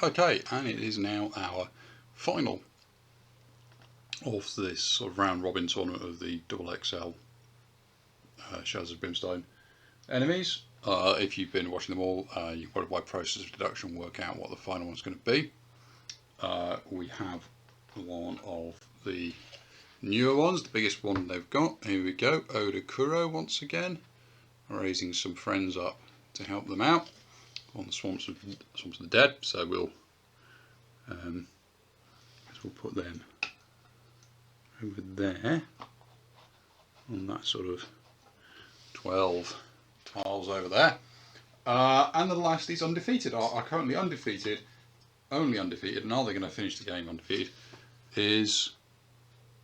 Okay, and it is now our final of this sort of round robin tournament of the XXL Shadows of Brimstone enemies. If you've been watching them all, you can probably by process of deduction work out what the final one's going to be. We have one of the newer ones, the biggest one they've got. Here we go, Odo Kuro once again, raising some friends up to help them out on the Swamps of the Dead. So we'll put them over there on that sort of 12 tiles over there. And the last is undefeated, are currently undefeated, only undefeated, and are they going to finish the game undefeated, is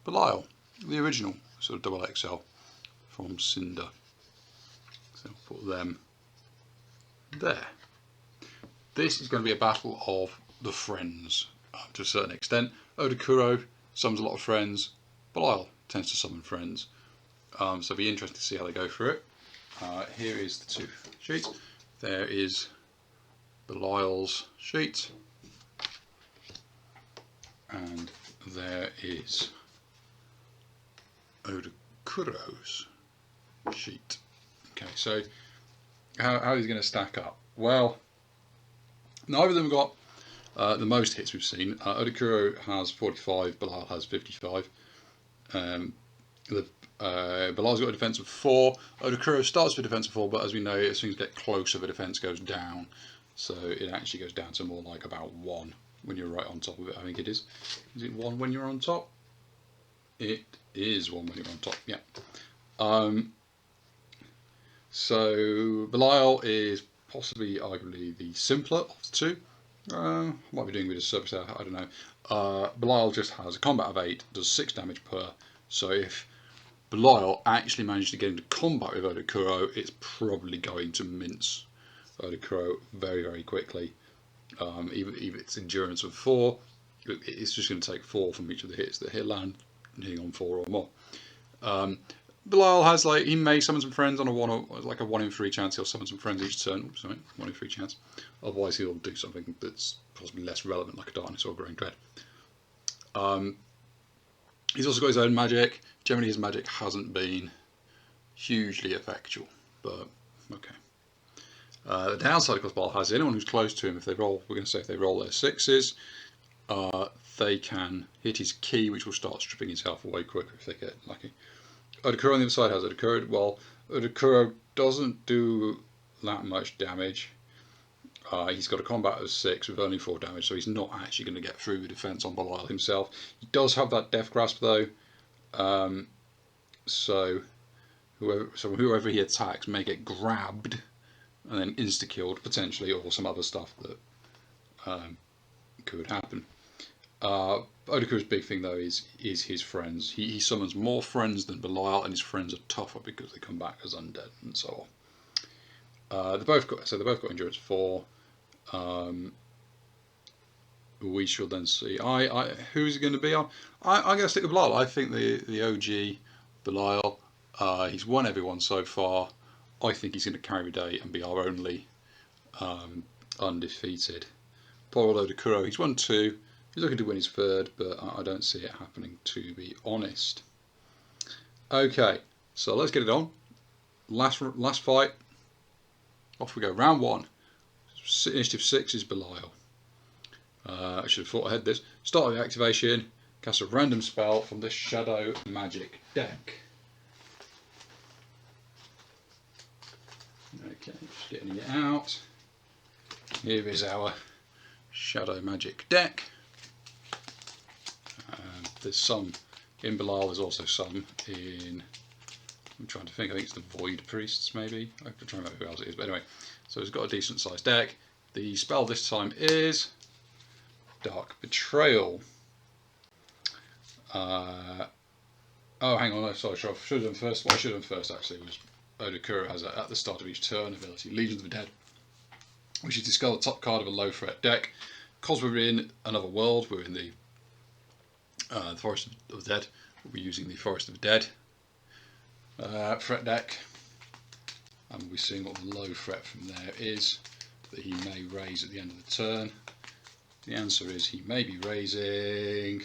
Behlial, the original sort of XXL from Cinder. So I'll put them there. This is going to be a battle of the friends to a certain extent. Odo Kuro summons a lot of friends, Behlial tends to summon friends. So it'll be interesting to see how they go through it. Here is the two sheets. There is Behlial's sheet, and there is Odo Kuro's sheet. Okay, so how is he going to stack up? Well, neither of them got the most hits we've seen. Odo Kuro has 45, Behlial has 55. Behlial's got a defense of 4. Odo Kuro starts with a defense of 4, but as we know, as things get closer, the defense goes down. So it actually goes down to more like about 1 when you're right on top of it. I think it is. Is it 1 when you're on top? It is 1 when you're on top, yeah. So Behlial is possibly, arguably, the simpler of the two. Might be doing with his service there, I don't know. Behlial just has a combat of 8, does 6 damage per. So if Behlial actually manages to get into combat with Odo Kuro, it's probably going to mince Odo Kuro very, very quickly. Even if it's endurance of 4, it's just going to take 4 from each of the hits that he'll land, hitting on 4 or more. Behlial has, like, he may summon some friends on a 1 in 3 chance. He'll summon some friends each turn. Oops, sorry, 1 in 3 chance. Otherwise, he'll do something that's possibly less relevant, like a Darkness or Growing Dread. He's also got his own magic. Generally, his magic hasn't been hugely effectual, but okay. The downside, of course, Behlial has anyone who's close to him. If they roll, we're going to say if they roll their 6s, they can hit his key, which will start stripping his health away quicker if they get lucky. Odo Kuro on the other side has Odo Kuro. Well, Odo Kuro doesn't do that much damage. He's got a combat of 6 with only 4 damage, so he's not actually going to get through the defense on Behlial himself. He does have that Death Grasp though, so whoever he attacks may get grabbed and then insta-killed potentially, or some other stuff that could happen. Odo Kuro's big thing though is his friends. He summons more friends than Behlial, and his friends are tougher because they come back as undead and so on. They both got endurance 4. We shall then see. Who's it going to be on? I'm going to stick with Behlial. I think the OG Behlial. He's won everyone so far. I think he's going to carry the day and be our only undefeated. Poor old Odo Kuro. He's won 2. He's looking to win his 3rd, but I don't see it happening, to be honest. Okay, so let's get it on. Last fight. Off we go. Round 1. Initiative 6 is Behlial. I should have thought ahead this. Start of the activation. Cast a random spell from the Shadow Magic deck. Okay, just getting it out. Here is our Shadow Magic deck. There's some in Behlial, there's also some in, I'm trying to think, I think it's the Void Priests maybe. I'm trying to remember who else it is, but anyway. So it's got a decent sized deck. The spell this time is Dark Betrayal. Oh, hang on, no, sorry, I should have done first. What I should have done first actually was Odo Kuro has at the start of each turn ability Legion of the Dead, which is discard the top card of a low threat deck. Because we're in another world, we're in the Forest of the Dead. We'll be using the Forest of the Dead threat deck, and we'll be seeing what the low threat from there is that he may raise at the end of the turn. The answer is he may be raising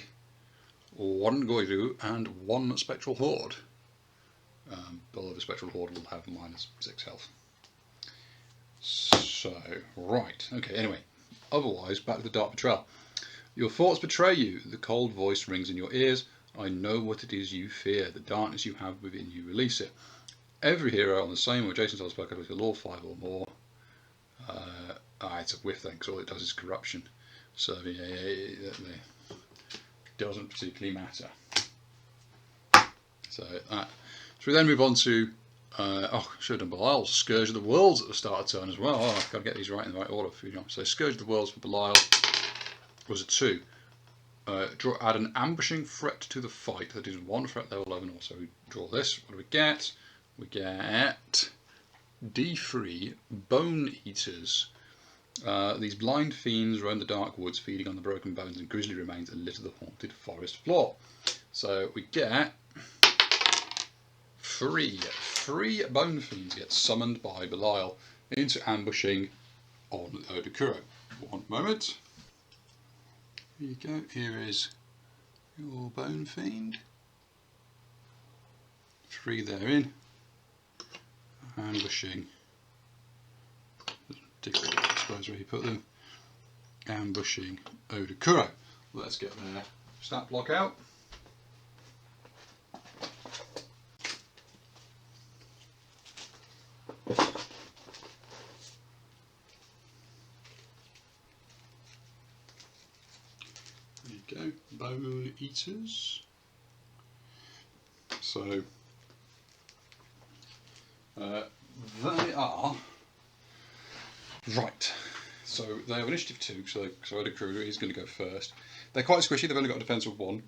1 Goiru and 1 Spectral Horde. Below the Spectral Horde will have -6 health. So, right, okay, anyway. Otherwise, back to the Dark Betrayal. Your thoughts betray you. The cold voice rings in your ears. I know what it is you fear. The darkness you have within you, release it. Every hero on the same or adjacent spell card with a law 5 or more. It's a whiff then, because all it does is corruption. So yeah, it doesn't particularly matter. So we then move on to I should have done Behlial. Scourge of the Worlds at the start of turn as well. Oh, I've got to get these right in the right order for you. So Scourge of the Worlds for Behlial was a 2. Add an ambushing threat to the fight. That is 1 threat level 11. Also we draw this. What do we get? We get D3 Bone Eaters. These blind fiends roam the dark woods, feeding on the broken bones and grisly remains and litter the haunted forest floor. So we get 3 bone fiends get summoned by Behlial into ambushing on Odo Kuro. One moment. Here you go. Here is your bone fiend. 3 therein. Ambushing. Difficult, I suppose, where you put them. Ambushing Odo Kuro. Let's get their stat block out. There you go, Bone Eaters. So they are right. So they have initiative 2. So Odo Kuro is going to go first. They're quite squishy. They've only got a defense of 1.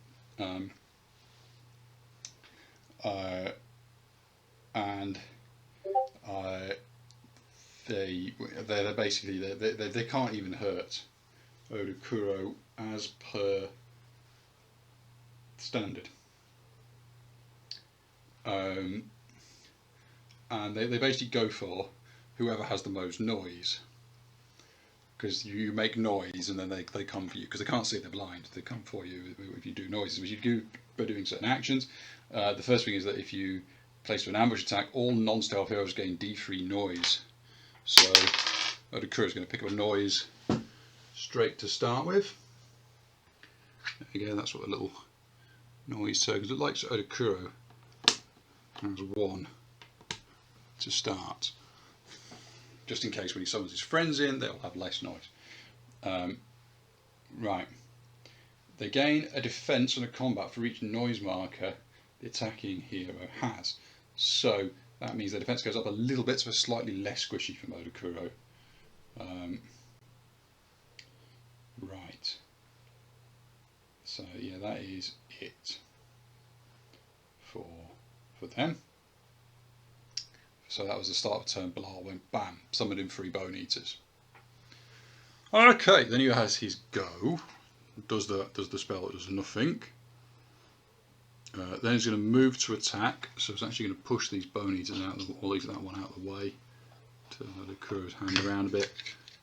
And they're basically they can't even hurt Odo Kuro as per standard. And they basically go for whoever has the most noise, because you make noise and then they come for you, because they can't see, they're blind. They come for you if you do noises, which you do by doing certain actions. The first thing is that if you place an ambush attack, all non-stealth heroes gain D3 noise. So Odo Kuro is going to pick up a noise straight to start with. Again, that's what a little noise tokens look like. So Odo Kuro has 1 to start, just in case when he summons his friends in, they'll have less noise. Right. They gain a defense and a combat for each noise marker the attacking hero has. So that means the defense goes up a little bit, so it's slightly less squishy from Odo Kuro. Right. So yeah, that is it for them. So that was the start of turn. Behlial went bam, summoned in 3 Bone Eaters. Okay, then he has his go. Does the spell, it does nothing. Then he's going to move to attack, so it's actually going to push these Bone Eaters out, or leave that one out of the way. Turn Odo Kuro's hand around a bit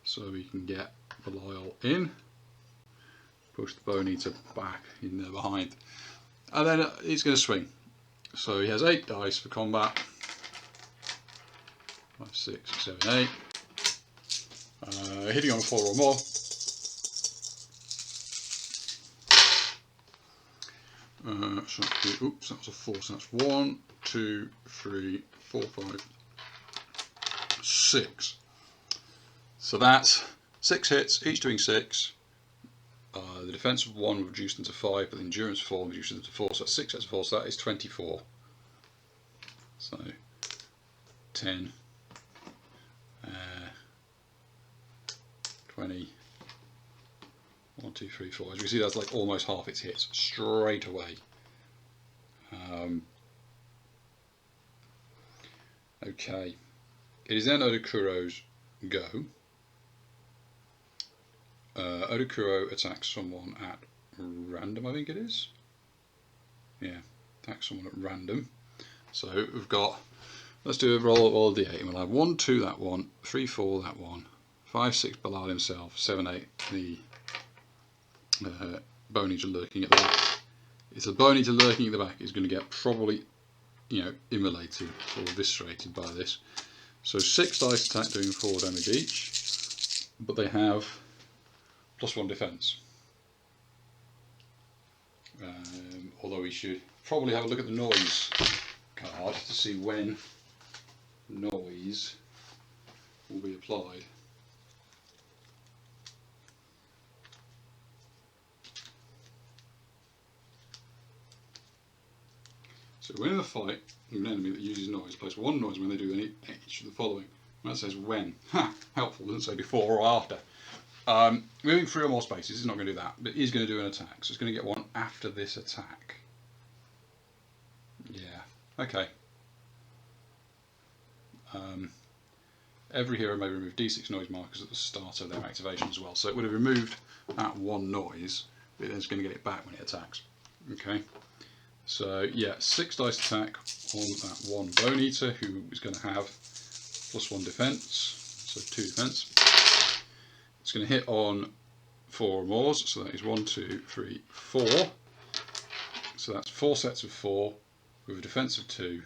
so we can get Behlial in. Push the Bone Eater back in there behind. And then he's going to swing. So he has 8 dice for combat. 5, 6, 7, 8. Hitting on 4 or more. Oops, that was a 4, so that's 1, 2, 3, 4, 5, 6. So that's 6 hits, each doing 6. The defense of 1 reduced into 5, but the endurance of 4 reduced into 4, so that's 6 sets of 4, so that is 24. So 10, 20, 1, 2, 3, 4. As you can see, that's like almost half its hits straight away. Okay, it is then Odo Kuro's go. Odo Kuro attacks someone at random, I think it is. Yeah, attacks someone at random. So we've got, let's do a roll of D8, and we'll have 1, 2 that one, 3, 4 that one, 5, 6 Behlial himself, 7, 8 the Bone Eater lurking at the back. It's a Bone Eater lurking at the back is going to get probably, immolated or eviscerated by this. So 6 dice attack doing 4 damage each, but they have +1 defense. Although we should probably have a look at the noise card to see when noise will be applied. So when in a fight, an enemy that uses noise, place 1 noise when they do each of the following. And that says when. Ha! Helpful, doesn't say before or after. Moving 3 or more spaces is not going to do that, but it is going to do an attack. So it's going to get 1 after this attack. Yeah, okay. Every hero may remove D6 noise markers at the start of their activation as well. So it would have removed that 1 noise, but it's going to get it back when it attacks. Okay. So yeah, 6 dice attack on that 1 Bone Eater, who is going to have +1 defense, so 2 defense. It's going to hit on 4 or more, so that is 1, 2, 3, 4. So that's 4 sets of 4 with a defense of 2.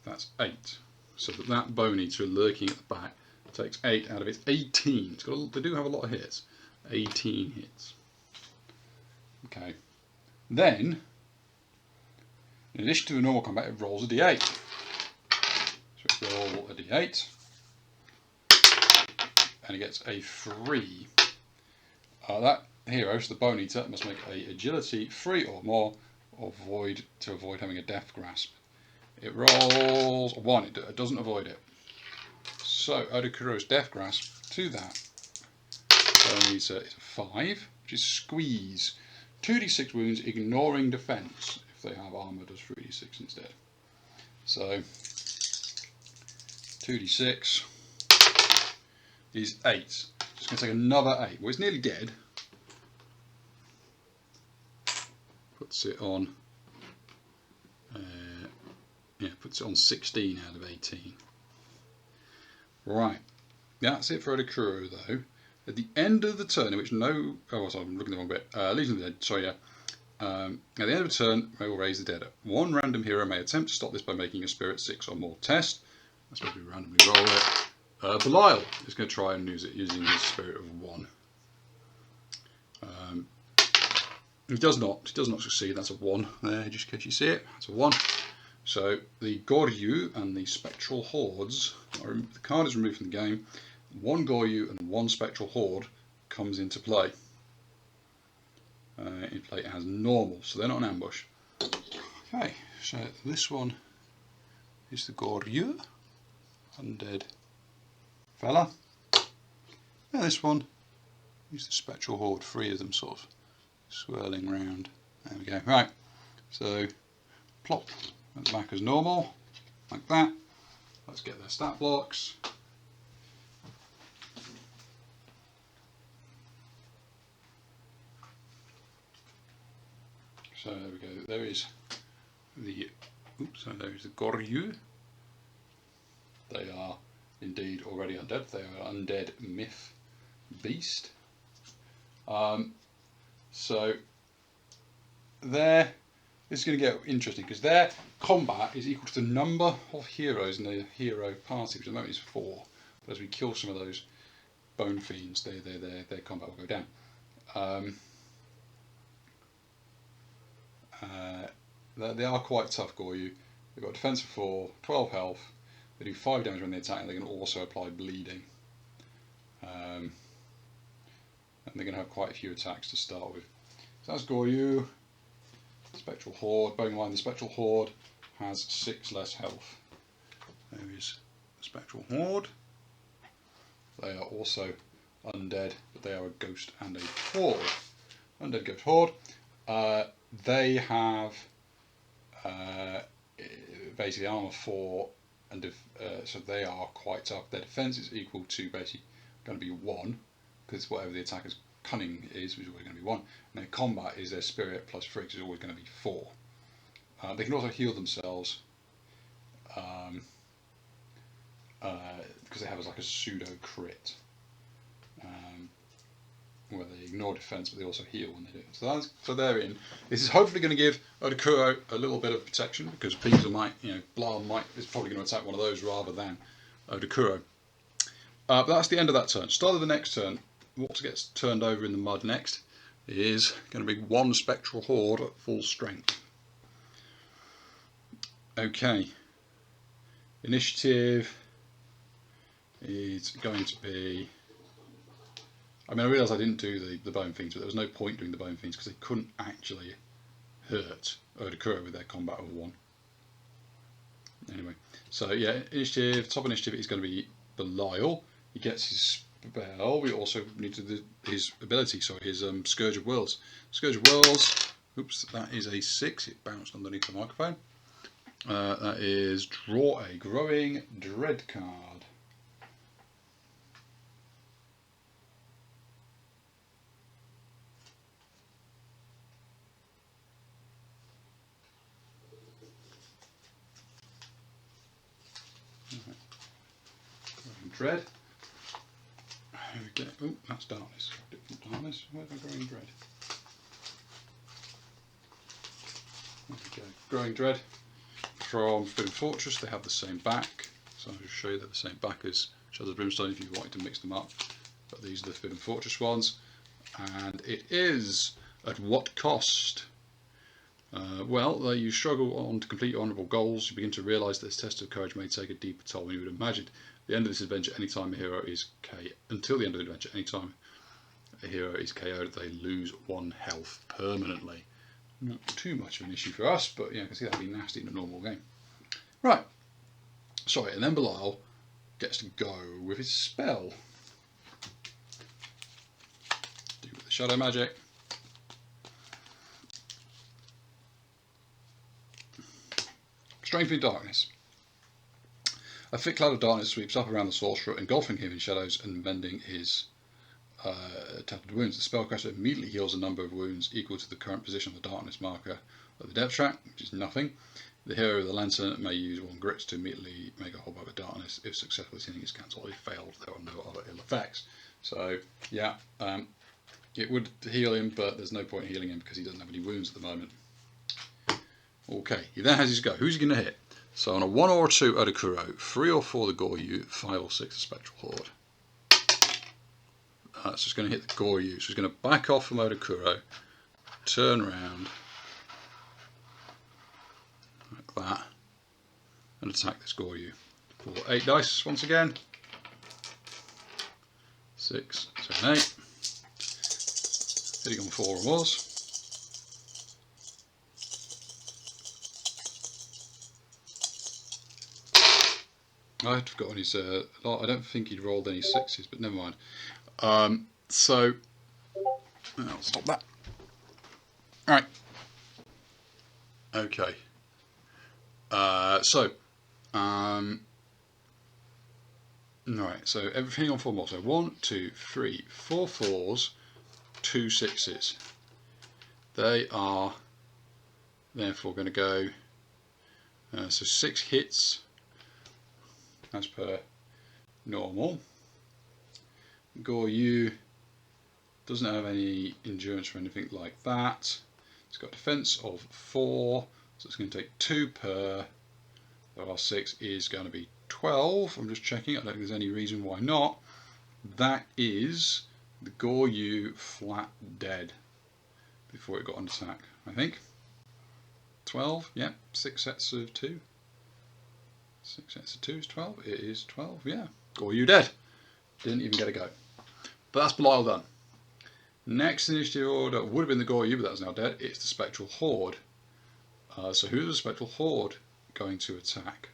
That's 8. So that Bone Eater lurking at the back takes 8 out of its 18. They do have a lot of hits. 18 hits. Okay. Then, in addition to the normal combat, it rolls a d8. So it roll a d8. And it gets a 3. That hero, so the Bone Eater, must make a agility 3 or more to avoid having a death grasp. It rolls a 1, it doesn't avoid it. So Odo Kuro's death grasp to that Bone Eater is a 5, which is squeeze. 2d6 wounds, ignoring defense. If they have armor, does 3d6 instead. So 2d6 is 8. It's going to take another 8. Well, it's nearly dead. Puts it on. Puts it on 16 out of 18. Right. That's it for Odo Kuro, though. At the end of the turn, in which no... Oh, sorry, I'm looking at the wrong bit. Legion of the Dead. Sorry, yeah. At the end of the turn, may will raise the dead. 1 random hero may attempt to stop this by making a Spirit 6 or more test. That's supposed to be randomly roll it. Behlial is going to try and use it using his Spirit of 1. He does not succeed. That's a 1 there, just in case you see it. That's a 1. So the Sho-Riu and the Spectral Hordes, the card is removed from the game. 1 Sho-Riu and 1 Spectral Horde comes into play. In play it has normal, so they're not an ambush. Okay, so this one is the Sho-Riu, undead fella. And this one is the Spectral Horde, 3 of them sort of swirling round. There we go. Right, so plop at the back as normal, like that. Let's get their stat blocks. So there we go. There is the there is the Sho-Riu. They are indeed already undead. They are undead myth beast. So this is going to get interesting because their combat is equal to the number of heroes in the hero party, which at the moment is 4. But as we kill some of those bone fiends, their combat will go down. They are quite tough, Sho-Riu. They've got defense of 4, 12 health. They do 5 damage when they attack, and they can also apply bleeding. And they're going to have quite a few attacks to start with. So that's Sho-Riu. Spectral Horde. Bearing in mind the Spectral Horde has 6 less health. There is the Spectral Horde. They are also undead, but they are a ghost and a horde. Undead Ghost Horde. They have basically armor 4, and so they are quite tough. Their defense is equal to basically going to be 1, because whatever the attacker's cunning is, which is always going to be 1. And their combat is their spirit plus 3, which is always going to be 4. They can also heal themselves because they have like a pseudo crit, where they ignore defense, but they also heal when they do it. So they're in. This is hopefully going to give Odo Kuro a little bit of protection, because Behlial might, Behlial is probably going to attack one of those rather than Odo Kuro. But that's the end of that turn. Start of the next turn. What gets turned over in the mud next is going to be one Spectral Horde at full strength. Okay. Initiative is going to be... I mean, I realise I didn't do the Bone Fiends, but there was no point doing the Bone Fiends because they couldn't actually hurt Odo Kuro with their combat of 1. Anyway, so yeah, initiative, top initiative is going to be Behlial. He gets his spell. We also need to do his ability, so his Scourge of Worlds. Scourge of Worlds, oops, that is a 6, it bounced underneath the microphone. That is draw a Growing Dread card. Dread. Here we go. Oh, that's darkness. Different darkness. Where's my Growing Dread? There we go. Growing Dread from Forbidden Fortress. They have the same back. So I'll just show you they're the same back as Shadows of Brimstone if you wanted to mix them up. But these are the Forbidden Fortress ones. And it is at what cost? Well, you struggle on to complete your honourable goals. You begin to realise that this test of courage may take a deeper toll than you would have imagined. At the end of this adventure, anytime a hero is until the end of the adventure, anytime a hero is KO'd, they lose 1 health permanently. Not too much of an issue for us, but yeah, I can see that would be nasty in a normal game. Right. Sorry, and then Behlial gets to go with his spell. Do with the shadow magic. Strengthening Darkness. A thick cloud of darkness sweeps up around the sorcerer, engulfing him in shadows and mending his tattered wounds. The spellcaster immediately heals a number of wounds equal to the current position of the darkness marker of the depth track, which is nothing. The hero of the lantern may use 1 grit to immediately make a whole bag of darkness. If successfully healing is cancelled, if failed, there are no other ill effects. So, yeah, it would heal him, but there's no point in healing him because he doesn't have any wounds at the moment. Okay, he then has his go. Who's he going to hit? So on a 1 or a 2 Odo Kuro, 3 or 4 the Goryu, 5 or 6 the Spectral Horde. So it's going to hit the Goryu. So he's going to back off from Odo Kuro, turn around like that, and attack this Goryu. Roll 8 dice once again. 6, 7, 8. Hitting on 4 or more. I'd forgotten his. I don't think he'd rolled any 6s, but never mind. So I'll stop that. All right. Okay. Right. So everything on 4 more. So 1, 2, 3, 4 4s, 2 6s. They are therefore going to go. So 6 hits. As per normal. Goryu doesn't have any endurance or anything like that. It's got defense of 4, so it's going to take 2 per. There are 6 is going to be 12. I'm just checking. I don't think there's any reason why not. That is the Goryu flat dead before it got on attack. I think 12. Yeah, 6 sets of 2. 6 sets of 2 is 12. It is 12, yeah. Goryu dead. Didn't even get a go. But that's Behlial done. Next initiative order would have been the Goryu, but that's now dead. It's the Spectral Horde. So who's the Spectral Horde going to attack?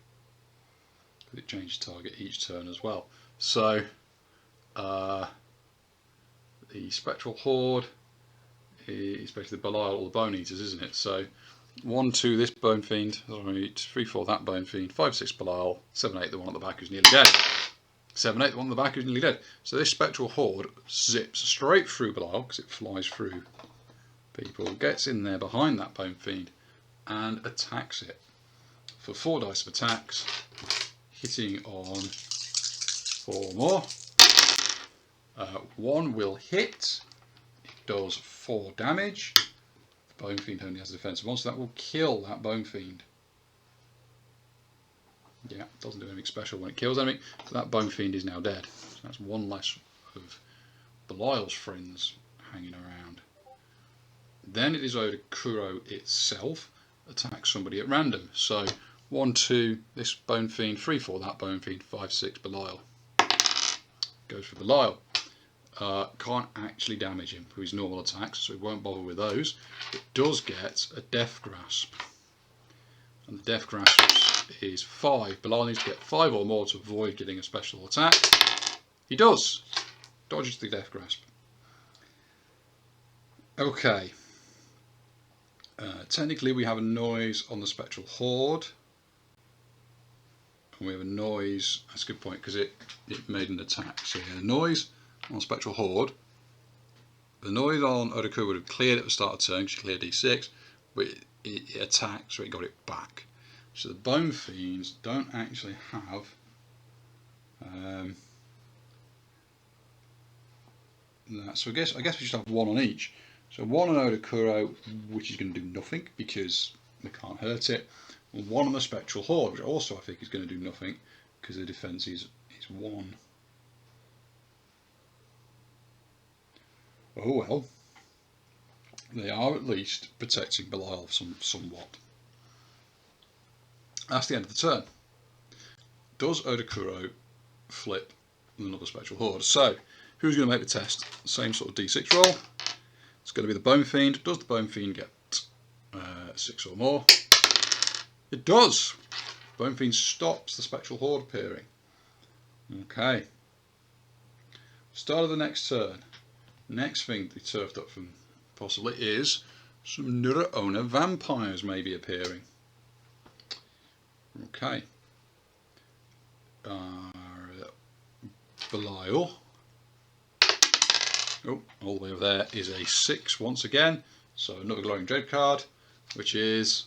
It changes target each turn as well. So the Spectral Horde is basically the Behlial or the Bone Eaters, isn't it? So 1, 2 this Bone Fiend, 3, 4 that Bone Fiend, 5, 6 Behlial, 7, 8 the one at the back who's nearly dead. 7, 8 the one at the back who's nearly dead. So this Spectral Horde zips straight through Behlial because it flies through people, gets in there behind that Bone Fiend and attacks it for 4 dice of attacks, hitting on 4 more. 1 will hit does 4 damage. The Bone Fiend only has a defensive one, so that will kill that Bone Fiend. Yeah, it doesn't do anything special when it kills anything, so that Bone Fiend is now dead. So that's one less of Behlial's friends hanging around. Then it is Odo Kuro itself attacks somebody at random. So 1, 2, this Bone Fiend, 3, 4, that Bone Fiend, 5, 6, Behlial. Goes for Behlial. Can't actually damage him with his normal attacks, so he won't bother with those. It does get a Death Grasp. And the Death Grasp is 5. Behlial needs to get 5 or more to avoid getting a special attack. He does. Dodges the Death Grasp. Okay. Technically we have a noise on the Spectral Horde. And we have a noise, that's a good point, because it made an attack. So yeah, the noise on Spectral Horde. The noise on Odo Kuro would have cleared at the start of turn, because you cleared D6, but it attacked, so it got it back. So the Bone Fiends don't actually have that. So I guess we should have 1 on each. So 1 on Odo Kuro, which is going to do nothing because they can't hurt it. And 1 on the Spectral Horde, which also I think is going to do nothing because the defense is 1. Oh well. They are at least protecting Behlial somewhat. That's the end of the turn. Does Odo Kuro flip another Spectral Horde? So, who's going to make the test? Same sort of D6 roll. It's going to be the Bone Fiend. Does the Bone Fiend get 6 or more? It does! Bone Fiend stops the Spectral Horde appearing. Okay. Start of the next turn. Next thing to be turfed up from possibly is some Nura-Ona vampires may be appearing. Okay. Behlial. Oh, all the way over there is a 6 once again. So another Glowing Dread card, which is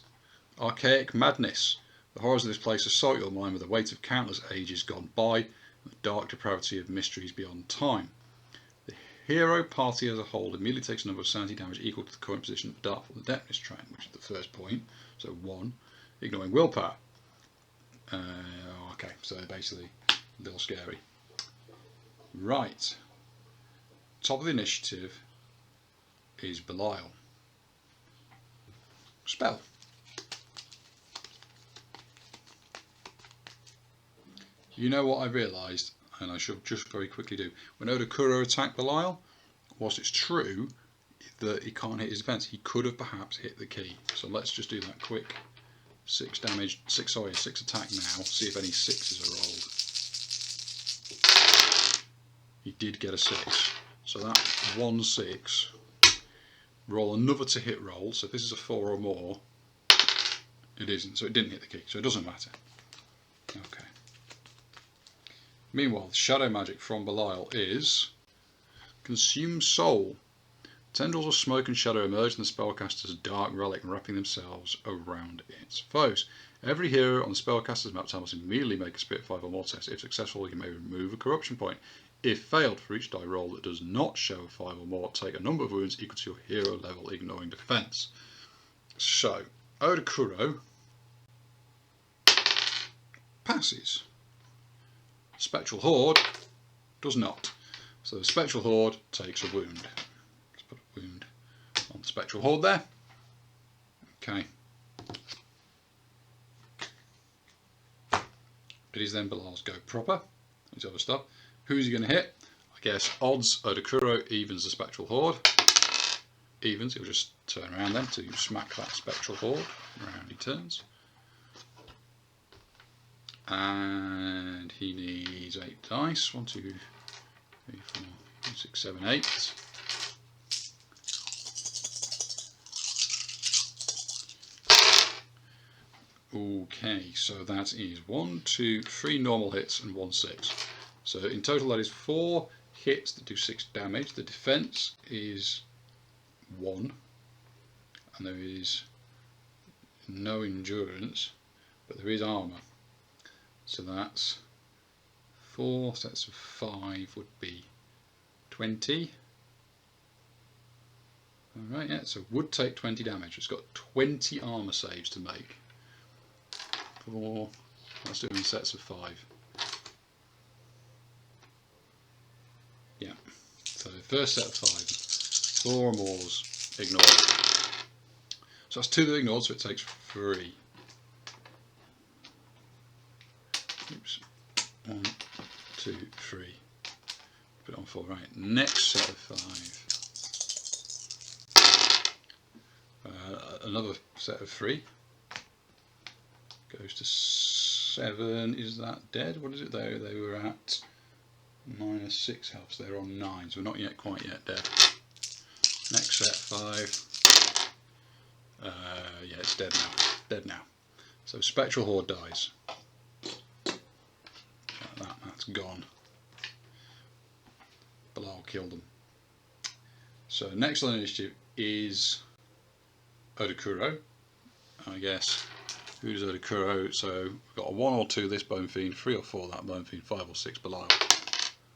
Archaic Madness. The horrors of this place assault your mind with the weight of countless ages gone by, and the dark depravity of mysteries beyond time. The hero party as a whole immediately takes a number of sanity damage equal to the current position of the Darkful and Depthness train, which is the first point. So 1, ignoring willpower. Okay, so they're basically a little scary. Right. Top of the initiative is Behlial. Spell. You know what I realised, and I should just very quickly do. When Odo Kuro attacked Behlial, whilst it's true that he can't hit his defence, he could have perhaps hit the key. So let's just do that quick. 6 damage, 6 attack now, see if any 6s are rolled. He did get a 6. So that 1 6. Roll another to hit roll, so if this is a 4 or more, it isn't, so it didn't hit the key, so it doesn't matter. Okay. Meanwhile, the shadow magic from Behlial is Consume Soul. Tendrils of smoke and shadow emerge from the spellcaster's dark relic, wrapping themselves around its foes. Every hero on the spellcaster's map must immediately make a Spirit 5 or more test. If successful, you may remove a corruption point. If failed, for each die roll that does not show 5 or more, take a number of wounds equal to your hero level, ignoring the defense. So, Odo Kuro passes. Spectral Horde does not. So the Spectral Horde takes a wound. Let's put a wound on the Spectral Horde there. Okay. It is then Behlial's go proper. His other stuff. Who's he going to hit? I guess odds Odo Kuro, evens the Spectral Horde. Evens, he'll just turn around then to smack that Spectral Horde. Around he turns. And he needs 8 dice. 1, 2, 3, 4, 5, 6, 7, 8. Okay, so that is 1, 2, 3 normal hits and 1 6. So in total that is 4 hits that do 6 damage. The defense is 1, and there is no endurance, but there is armor. So that's 4 sets of 5 would be 20. Alright, yeah, so would take 20 damage. It's got 20 armour saves to make. Let's do it in sets of 5. Yeah, so first set of 5. 4 mores ignored. So that's 2 that ignored, so it takes 3. Oops. 1, 2, 3. Put it on 4. Right, next set of 5. Another set of 3. Goes to 7. Is that dead? What is it? They were at -6 health, so they're on 9, so we're not yet quite yet dead. Next set 5. Yeah, it's dead now. Dead now. So Spectral Horde dies. Like that's gone. Behlial killed them. So next on initiative is Odo Kuro. I guess. Who's Odo Kuro? So we've got a 1 or 2 this Bone Fiend, 3 or 4 that Bone Fiend, 5 or 6 Behlial.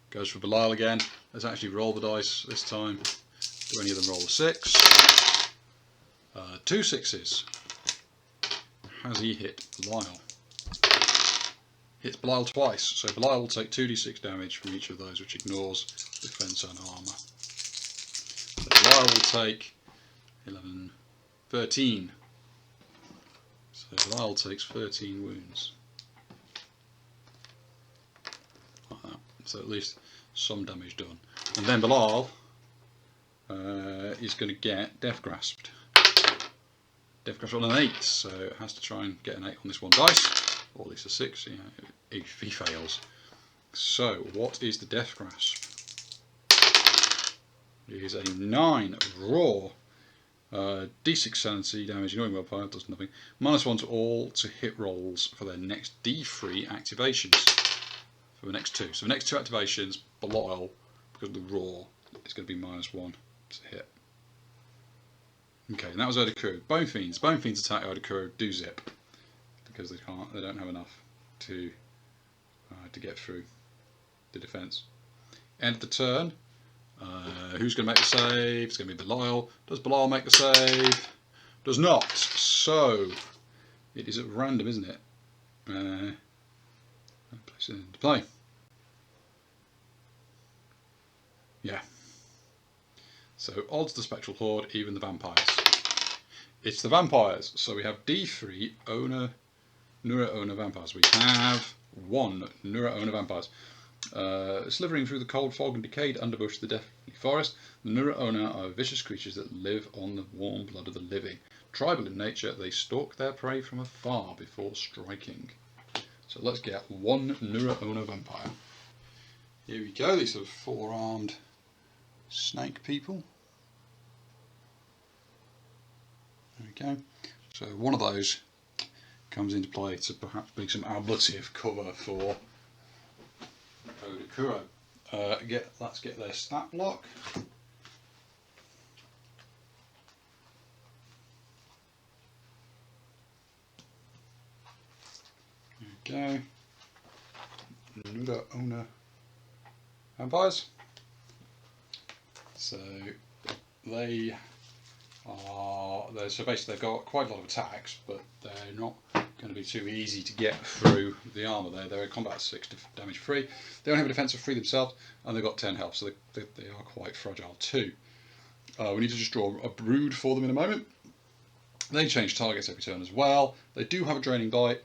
Goes for Behlial again. Let's actually roll the dice this time. Do any of them roll a 6? 2 6s. Has he hit Behlial? Hits Behlial twice, so Behlial will take 2d6 damage from each of those, which ignores defense and armour. So Behlial will take 11, 13. So Behlial takes 13 wounds. Like that. So at least some damage done. And then Behlial is going to get Death Grasped. Death Grasped on an 8, so it has to try and get an 8 on this one dice. Or at least a 6, if he fails. So, what is the Death Grasp? It is a 9 raw. D6 sanity damage, ignoring willpower, does nothing. -1 to all to hit rolls for their next D3 activations. For the next 2. So the next 2 activations, Behlial, because of the raw, is going to be -1 to hit. Okay, and that was Odo Kuro. Bone Fiends. Bone Fiends attack Odo Kuro, do zip. Because they don't have enough to get through the defence. End of the turn. Who's going to make the save? It's going to be Behlial. Does Behlial make the save? Does not. So it is at random, isn't it? Place it into play. Yeah. So odds the Spectral Horde, even the vampires. It's the vampires. So we have D3 Nura owner vampires. We have 1 Nura owner vampires. Slithering through the cold fog and decayed underbush of the deathly forest, the Nura owner are vicious creatures that live on the warm blood of the living. Tribal in nature, they stalk their prey from afar before striking. So let's get 1 Nura owner vampire. Here we go, these are 4-armed snake people. There we go. So one of those comes into play to perhaps be some ablative cover for Odo Kuro. Let's get their stat block. There we go. Nura owner vampires. So they are so basically they've got quite a lot of attacks, but they're not going to be too easy to get through the armour. They're a combat 6 damage free. They don't have a defense of 3 themselves, and they've got 10 health, so they are quite fragile too. We need to just draw a brood for them in a moment. They change targets every turn as well. They do have a draining bite,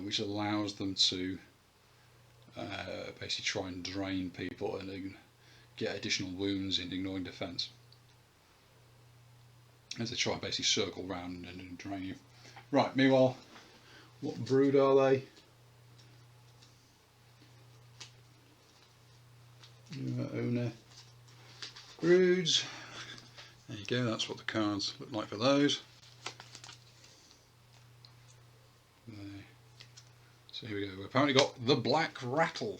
which allows them to basically try and drain people and get additional wounds in ignoring defense. As they try and basically circle round and drain you. Right, meanwhile, what brood are they? Owner broods. There you go, that's what the cards look like for those. So here we go, we've apparently got the Black Rattle.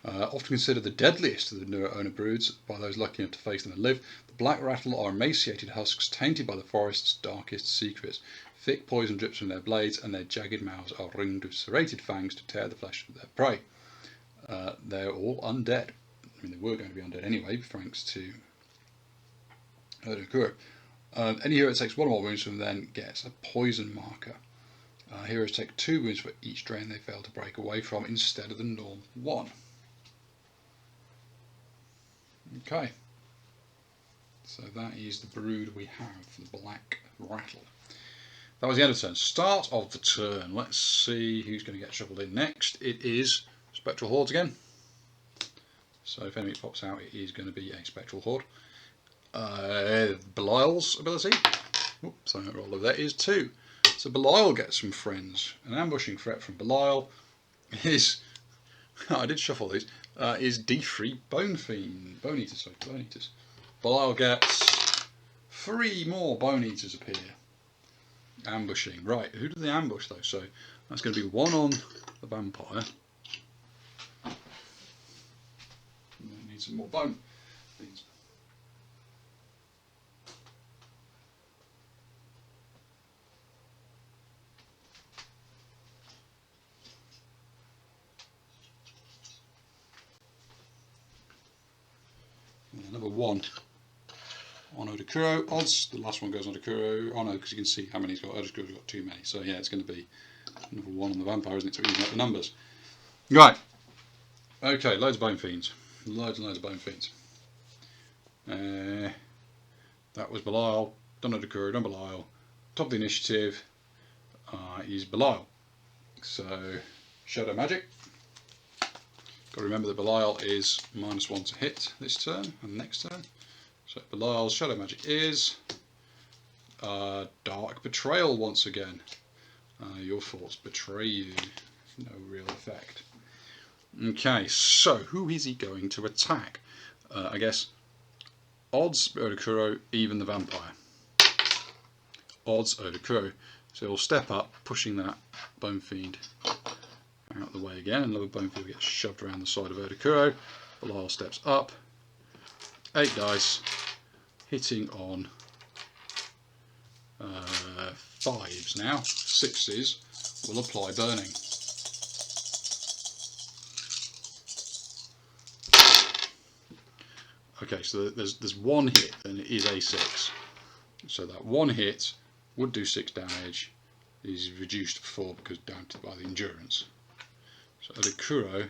Often considered the deadliest of the Nura owner broods by those lucky enough to face them and live, the Black Rattle are emaciated husks tainted by the forest's darkest secrets. Thick poison drips from their blades, and their jagged mouths are ringed with serrated fangs to tear the flesh of their prey. They're all undead. I mean, they were going to be undead anyway, thanks to Odo Kuro. Any hero that takes 1 or more wounds from then gets a poison marker. Heroes take 2 wounds for each drain they fail to break away from instead of the norm 1. Okay, so that is the brood we have for the Black Rattle. That was the end of the turn. Start of the turn. Let's see who's going to get shuffled in next. It is Spectral Hordes again. So if enemy pops out, it is going to be a Spectral Horde. Behlial's ability. Oops, I don't roll over. That is 2. So Behlial gets some friends. An ambushing threat from Behlial is... I did shuffle these. Is D3 Bone Fiend. Bone Eaters, sorry, Bone Eaters. Behlial gets 3 more Bone Eaters appear. Ambushing. Right, who did they ambush though? So that's going to be 1 on the vampire. Need some more bone fiends. Another 1 on Odo Kuro. Odds, the last one goes on Odo Kuro. Oh no, because you can see how many he's got. Odo Kuro's got too many. So yeah, it's going to be another 1 on the vampire, isn't it, to even up the numbers. Right. Okay, loads of bone fiends. Loads and loads of bone fiends. That was Behlial. Done Odo Kuro, done Behlial. Top of the initiative is Behlial. So, Shadow Magic. Got to remember that Behlial is -1 to hit this turn and next turn. So Behlial's Shadow Magic is Dark Betrayal once again. Your thoughts betray you. No real effect. Okay, so who is he going to attack? I guess odds Odo Kuro, even the vampire. Odds Odo Kuro. So he'll step up, pushing that Bone Fiend out of the way again. Another Bone Fiend gets shoved around the side of Odo Kuro. Behlial steps up. 8 dice, hitting on 5s now. 6s will apply burning. Okay, so there's 1 hit, and it is a 6. So that 1 hit would do 6 damage. Is reduced to 4 because downed by the endurance. So Odo Kuro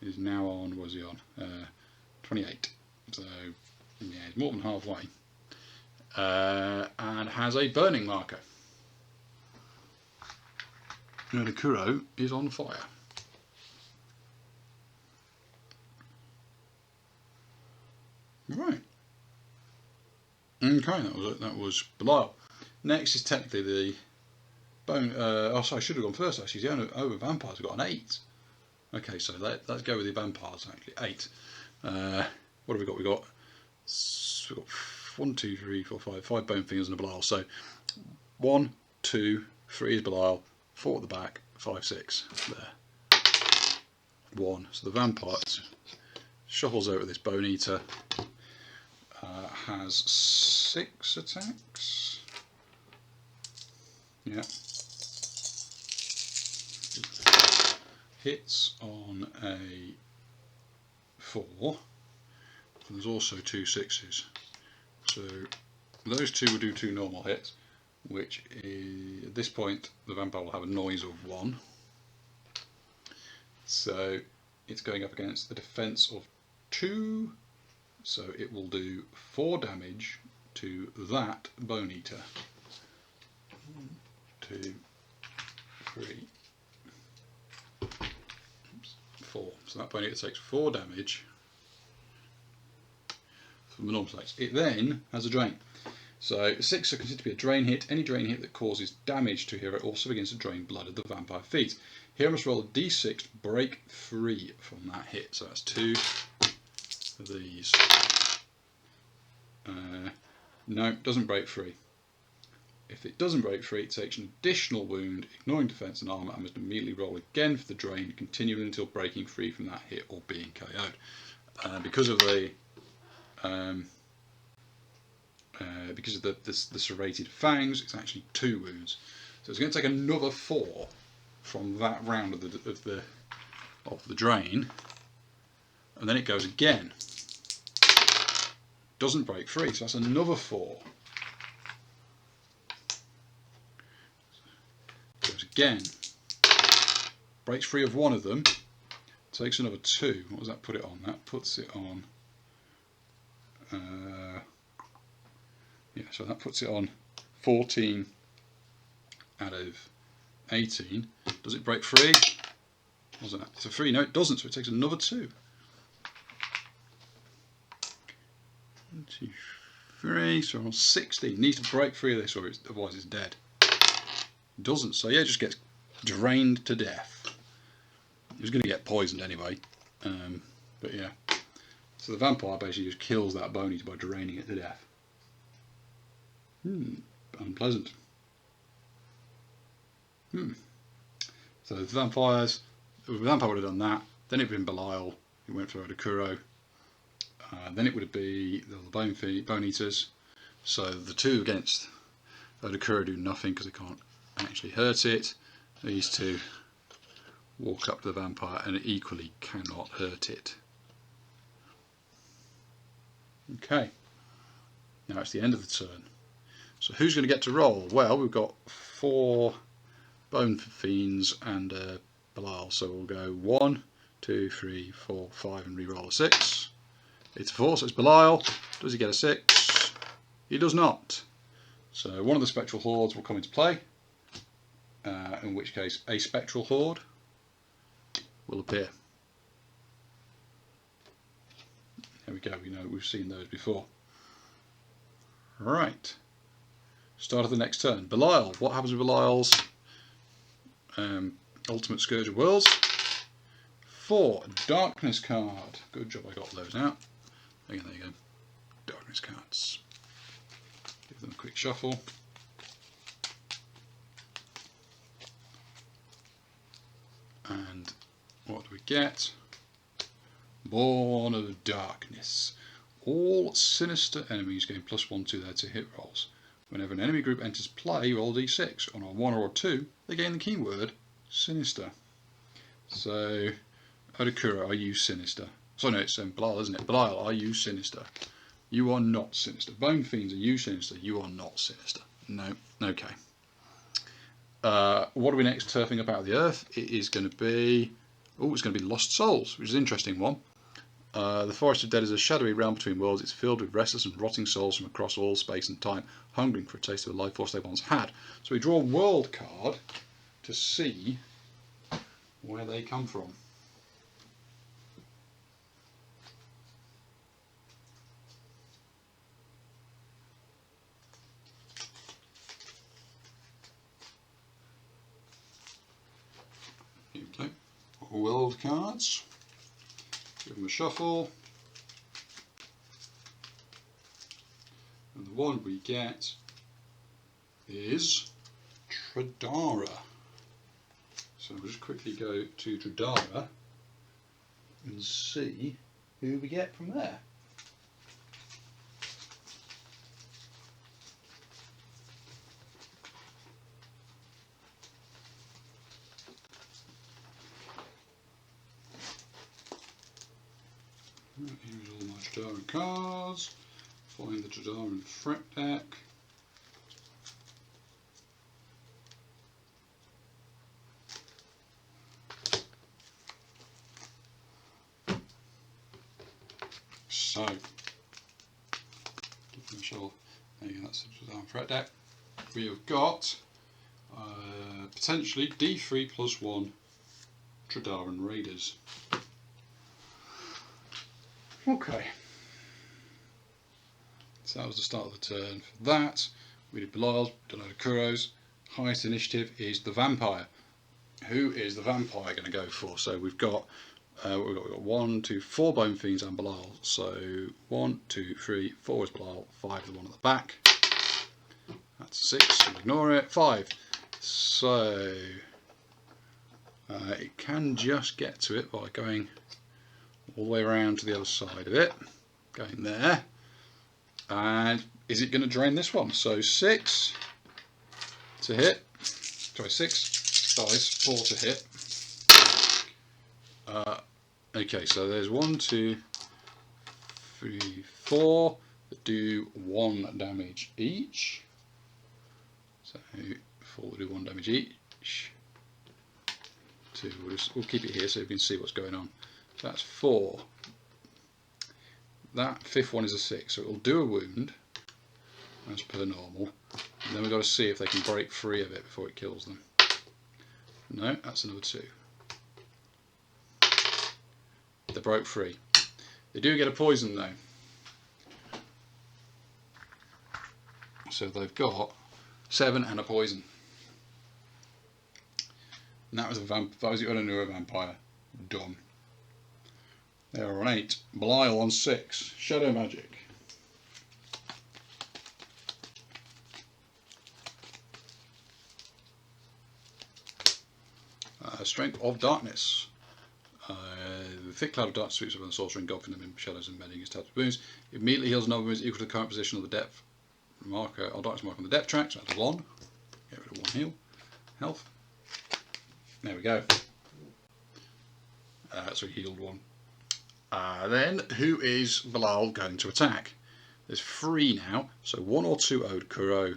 is now on. What is he on? 28. So yeah, he's more than halfway, and has a burning marker. Odo Kuro is on fire. Right. Okay, that was Behlial. Next is technically the bone. Oh, sorry, I should have gone first. Actually, the Odo vampires have got an 8. Okay, so let's go with the vampires. Actually, 8. What have we got? We've got 1, 2, 3, 4, 5 bone fiends and a Behlial. So 1, 2, 3 is Behlial, 4 at the back, 5, 6 there. 1. So the vampire shuffles over this Bone Eater. Has 6 attacks. Yeah. Hits on a 4. And there's also 2 6s. So those 2 will do 2 normal hits, which is, at this point the vampire will have a noise of 1. So it's going up against the defense of 2. So it will do 4 damage to that Bone Eater. 1, 2, 3, 4. So that Bone Eater takes 4 damage from the normal attacks. It then has a drain. So 6 are considered to be a drain hit. Any drain hit that causes damage to a hero also begins to drain blood of the vampire feet. Hero must roll a d6 to break free from that hit. So that's 2 of these. No, doesn't break free. If it doesn't break free, it takes an additional wound, ignoring defense and armor, and must immediately roll again for the drain, continuing until breaking free from that hit or being KO'd. Because of the serrated fangs, it's actually 2 wounds. So it's going to take another 4 from that round of the drain. and then it goes again. Doesn't break free, so that's another 4. Goes again. Breaks free of one of them. Takes another 2. What does that put it on? That puts it on. Yeah, so that puts it on 14 out of 18. Does it break free? Was that? It's a 3. No, it doesn't. So it takes another 2. 1, 2, 3. So on 16. It needs to break free of this, or otherwise it's dead. It doesn't. So yeah, it just gets drained to death. It was going to get poisoned anyway. But yeah. So the vampire basically just kills that bone eater by draining it to death. Unpleasant. So the vampire would have done that. Then it would have been Behlial. He went for Odo Kuro. Then it would be the bone eaters. So the 2 against Odo Kuro do nothing because they can't actually hurt it. These 2 walk up to the vampire and equally cannot hurt it. Okay. Now it's the end of the turn. So who's going to get to roll? Well, we've got 4 bone fiends and Behlial. So we'll go 1, 2, 3, 4, 5 and re-roll a 6. It's a 4, so it's Behlial. Does he get a 6? He does not. So one of the spectral hordes will come into play, in which case a spectral horde will appear. There we go, we know we've seen those before. Right. Start of the next turn. Behlial. What happens with Behlial's Ultimate Scourge of Worlds? 4. Darkness card. Good job I got those out. Again, there you go. Darkness cards. Give them a quick shuffle. And what do we get? Born of Darkness. All sinister enemies gain +1 to their hit rolls. Whenever an enemy group enters play, roll d6. On a 1 or a 2, they gain the keyword sinister. So, Odo Kuro, are you sinister? So no, it's Behlial, isn't it? Behlial, are you sinister? You are not sinister. Bone Fiends, are you sinister? You are not sinister. No. Okay. What are we next turfing up out of the earth? It is going to be... Oh, it's going to be Lost Souls, which is an interesting one. The Forest of Dead is a shadowy realm between worlds. It's filled with restless and rotting souls from across all space and time, hungering for a taste of the life force they once had. So we draw a world card to see where they come from. Here we go. World cards. Give them a shuffle. And the one we get is Tradara. So we'll just quickly go to Tradara and see who we get from there. Here's all my Tradara cards. Find the Tradara Fret deck. So, give them a show. There you go, that's the Tradara Fret deck. We have got potentially D3 +1 Tradaran Raiders. Okay, so that was the start of the turn for that. We did Behlial's, done Odo Kuro's. Highest initiative is the vampire. Who is the vampire going to go for? So we've got 1, 2, 4 bone fiends and Behlial. So 1, 2, 3, 4 is Behlial, 5 is the one at the back. That's 6, so ignore it. 5. So it can just get to it by going all the way around to the other side of it, going there. And is it going to drain this one? So 6 to hit, sorry, 6 dice, 4 to hit. Okay, so there's 1, 2, 3, 4 that do 1 damage each. So 4 will do 1 damage each. 2, we'll keep it here so you can see what's going on. So that's 4. That 5th one is a 6, so it will do a wound as per normal. And then we've got to see if they can break free of it before it kills them. No, that's another 2. They broke free. They do get a poison though. So they've got 7 and a poison. And that was the Uranura vampire. Done. They are on 8. Behlial on 6. Shadow magic. Strength of darkness. The thick cloud of darkness sweeps over the sorcerer, engulfing them in shadows and bending his types of wounds. It immediately heals another wounds equal to the current position of the depth marker or darkness marker on the depth track. So that's 1. Get rid of 1 heal. Health. There we go. So he healed 1. Then who is Behlial going to attack? There's 3 now. So 1 or 2 Odo Kuro,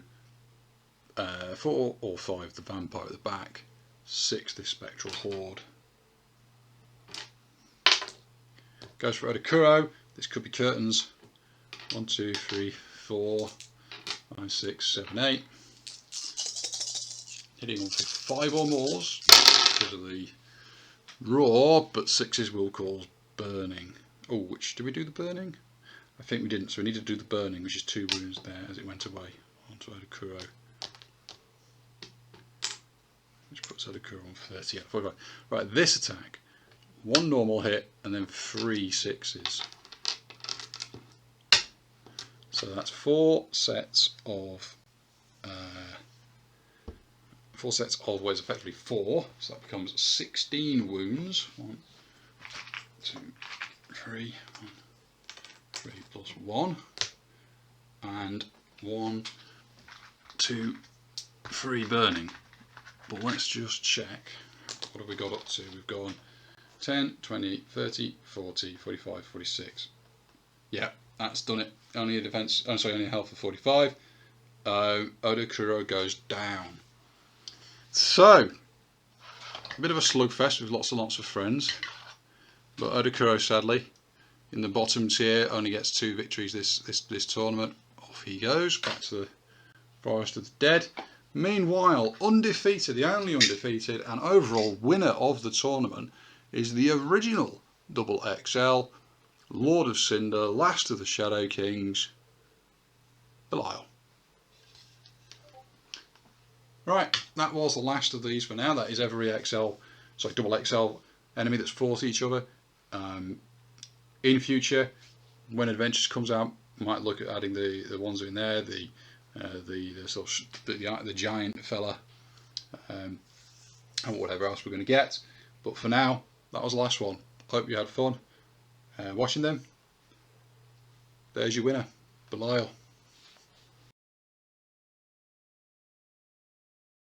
4 or 5 the vampire at the back, 6 this spectral horde. Goes for Odo Kuro. This could be curtains. 1, 2, 3, 4, 5, 6, 7, 8. Hitting on for 5 or more because of the raw, but 6s will cause burning. Oh, which did we do the burning? I think we didn't, so we need to do the burning, which is 2 wounds there as it went away onto Odo Kuro. Which puts Odo Kuro on 30, yeah, 45. Right, this attack. 1 normal hit and then 3 6s. So that's 4 sets of well, it's effectively 4, so that becomes 16 wounds. 1, 2, 3, 1, 3 plus 1, and 1, 2, 3 burning. But let's just check. What have we got up to? We've gone 10, 20, 30, 40, 45, 46. Yeah, that's done it. Only a defense. Oh, sorry, only a health of 45. Odo Kuro goes down. So, a bit of a slugfest with lots and lots of friends. But Odo Kuro, sadly, in the bottom tier, only gets 2 victories this tournament. Off he goes, back to the Forest of the Dead. Meanwhile, undefeated, the only undefeated and overall winner of the tournament is the original XXL Lord of Cinder, last of the Shadow Kings, Behlial. Right, that was the last of these for now. That is every double XL enemy that's fought each other. In future, when Adventures comes out, might look at adding the ones in there, the giant fella, and whatever else we're going to get. But for now, that was the last one. Hope you had fun watching them. There's your winner, Behlial.